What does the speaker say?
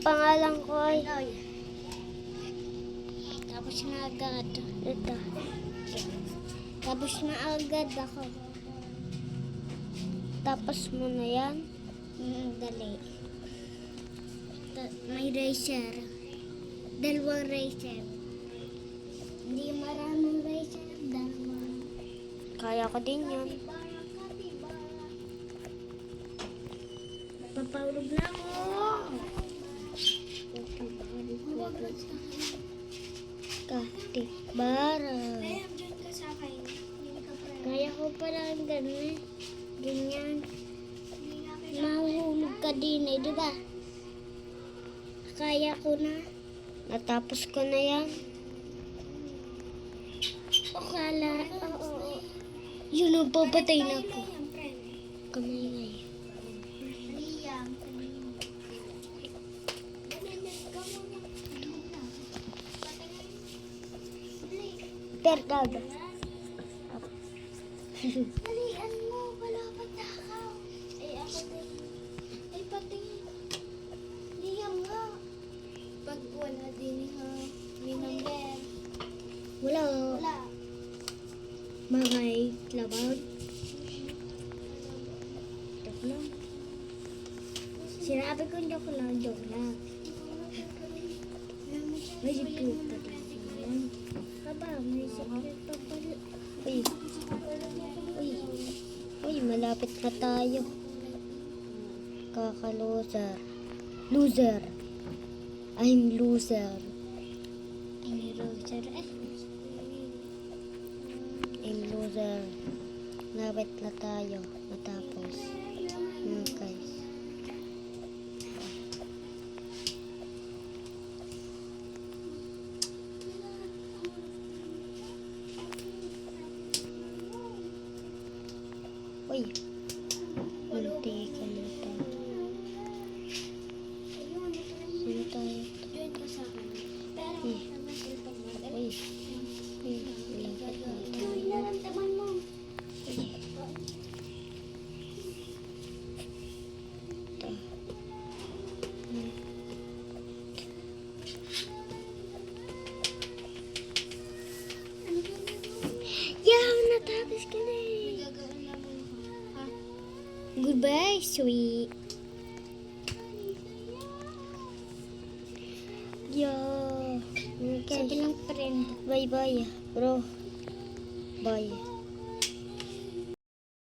pangalan ko ay... Tapos na agad. Ito. Tapos na agad ako. Tapos mo na yan. Dali. May racer. Dalawang racer. Hindi maraming racer. Dalawang. Kaya ko din yan. Papawag na ako. Kapitbahay. Kaya ko pala ang ganun. Ganyan. Mahuhulog ka din eh, di ba? Kaya ko na. Natapos ko na yan. O kala, oo. Yun ang papatay na ako. Kamay ngay. Perdado. Dalian mo, wala pa takaw. Ay, ako din. Ay, pati. Liam nga. Pag wala din ha, may number. Wala. Wala. Mga laban. Joke lang. Sinabi ko joke lang, joke lang. May secret pa din. Aba, may secret pa pala. Uy. Uy. Uy, malapit na tayo. Kakaloser. Loser. I'm loser. Ay, Roger. I'm loser. Malapit na tayo. Matapos. Guys. Uy. Munti ka na tayo. Sino tayo? Join ka sa akin. Pero, Eh. naman cellphone mo. Uy. Uy. Malapit na tayo. Join na lang taman mo. Uy. Ito. Yeah, natapos ka na eh. Gagawin na mo. Ha? Goodbye, sweet. Yo. Okay. Sabi ng friend. Bye-bye, bro. Bye.